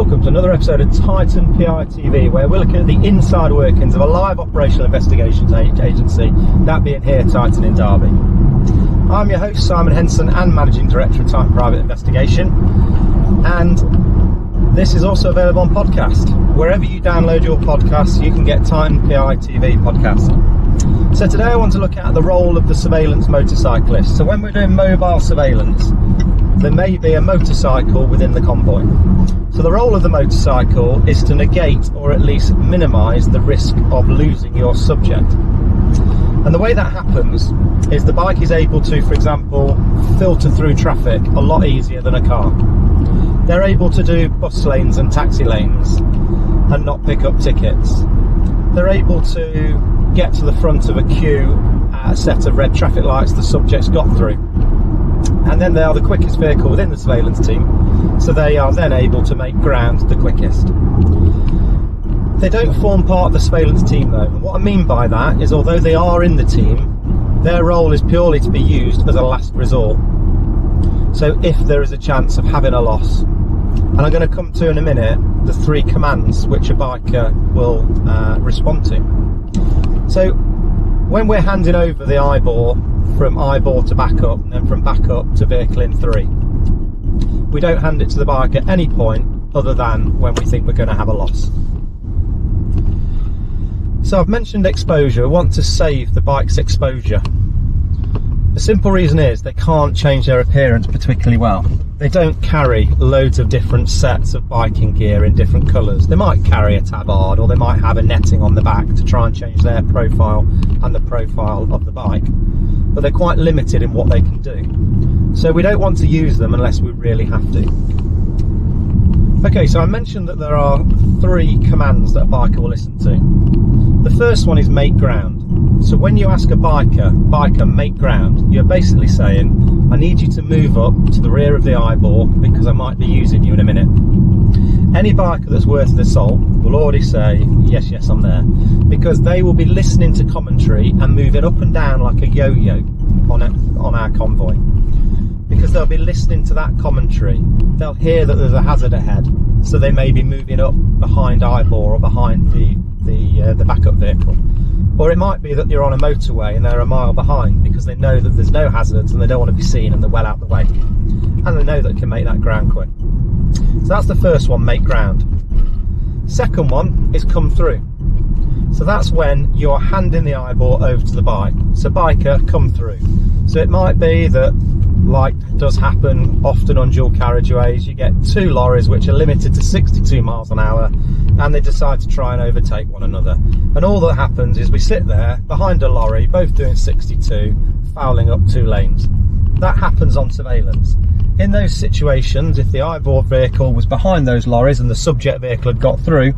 welcome to another episode of Titan PI TV, where we're looking at the inside workings of a live operational investigations agency, that being here, Titan in Derby. I'm your host, Simon Henson, and Managing Director of Titan Private Investigation, and this is also available on podcast. Wherever you download your podcasts, you can get Titan PI TV podcast. So today I want to look at the role of the surveillance motorcyclist. So when we're doing mobile surveillance, there may be a motorcycle within the convoy. So the role of the motorcycle is to negate or at least minimise the risk of losing your subject. And the way that happens is the bike is able to, for example, filter through traffic a lot easier than a car. They're able to do bus lanes and taxi lanes and not pick up tickets. They're able to get to the front of a queue at a set of red traffic lights the subject's got through. And then they are the quickest vehicle within the surveillance team, so they are then able to make ground the quickest. They don't form part of the surveillance team though, and what I mean by that is although they are in the team, their role is purely to be used as a last resort. So if there is a chance of having a loss, and I'm going to come to in a minute the 3 commands which a biker will respond to. So when we're handing over the eyeball from eyeball to backup and then from backup to vehicle in 3, we don't hand it to the bike at any point other than when we think we're going to have a loss. So I've mentioned exposure. We want to save the bike's exposure. The simple reason is they can't change their appearance particularly well. They don't carry loads of different sets of biking gear in different colours. They might carry a tabard, or they might have a netting on the back to try and change their profile and the profile of the bike, but they're quite limited in what they can do. So we don't want to use them unless we really have to. Okay, so I mentioned that there are 3 commands that a biker will listen to. The first one is make ground. So when you ask a biker, make ground, you're basically saying, I need you to move up to the rear of the eyeball because I might be using you in a minute. Any biker that's worth their salt will already say, yes, I'm there, because they will be listening to commentary and moving up and down like a yo-yo on our convoy. Because they'll be listening to that commentary, they'll hear that there's a hazard ahead, so they may be moving up behind eyeball or behind the backup vehicle. Or it might be that you're on a motorway and they're a mile behind because they know that there's no hazards and they don't want to be seen and they're well out the way. And they know that they can make that ground quick. So that's the first one, make ground. Second one is come through. So that's when you're handing the eyeball over to the bike. So biker, come through. So it might be that, like does happen often on dual carriageways, you get 2 lorries which are limited to 62 miles an hour and they decide to try and overtake one another. And all that happens is we sit there behind a lorry, both doing 62, fouling up 2 lanes. That happens on surveillance. In those situations, if the eyeball vehicle was behind those lorries and the subject vehicle had got through,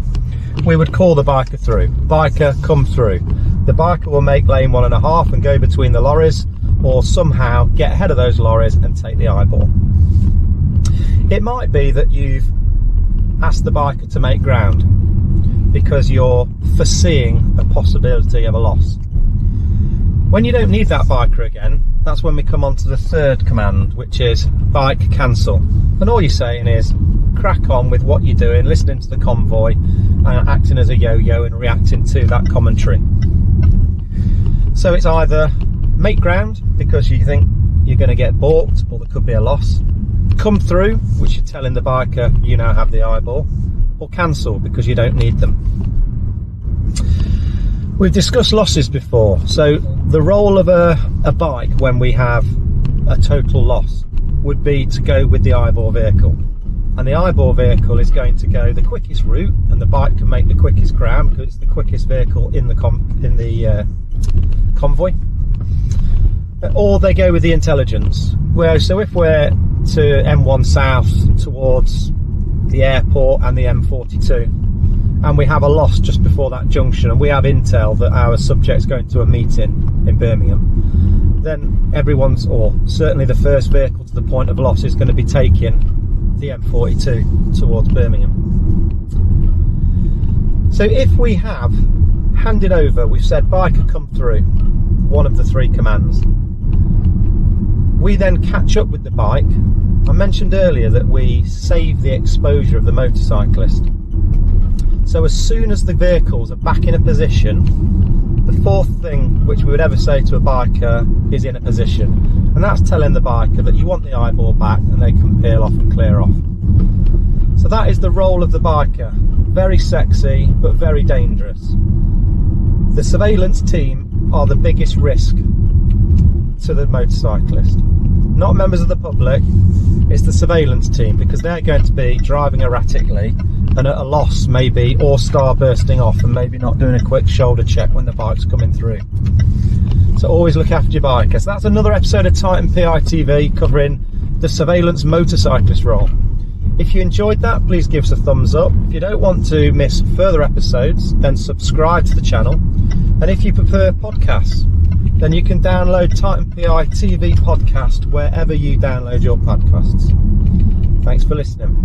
we would call the biker through. Biker, come through. The biker will make lane 1.5 and go between the lorries, or somehow get ahead of those lorries and take the eyeball. It might be that you've asked the biker to make ground because you're foreseeing a possibility of a loss. When you don't need that biker again, that's when we come on to the 3rd command, which is bike cancel. And all you're saying is crack on with what you're doing, listening to the convoy and acting as a yo-yo and reacting to that commentary. So it's either make ground because you think you're going to get balked or there could be a loss, come through, which you're telling the biker you now have the eyeball, or cancel because you don't need them. We've discussed losses before, so the role of a bike when we have a total loss would be to go with the eyeball vehicle, and the eyeball vehicle is going to go the quickest route and the bike can make the quickest ground because it's the quickest vehicle in the convoy. Or they go with the intelligence. So if we're to M1 South towards the airport and the M42 and we have a loss just before that junction and we have intel that our subject's going to a meeting in Birmingham, then everyone's, or certainly the first vehicle to the point of loss, is going to be taking the M42 towards Birmingham. So if we have handed over, we've said biker come through, one of the 3 commands, we then catch up with the bike I mentioned earlier that we save the exposure of the motorcyclist. So as soon as the vehicles are back in a position, the fourth thing which we would ever say to a biker is in a position. And that's telling the biker that you want the eyeball back and they can peel off and clear off. So that is the role of the biker. Very sexy, but very dangerous. The surveillance team are the biggest risk to the motorcyclist. Not members of the public, it's the surveillance team, because they're going to be driving erratically and at a loss maybe, or star bursting off and maybe not doing a quick shoulder check when the bike's coming through. So always look after your biker. So that's another episode of Titan PI TV covering the surveillance motorcyclist role. If you enjoyed that, please give us a thumbs up. If you don't want to miss further episodes, then subscribe to the channel. And if you prefer podcasts, then you can download Titan PI TV podcast wherever you download your podcasts. Thanks for listening.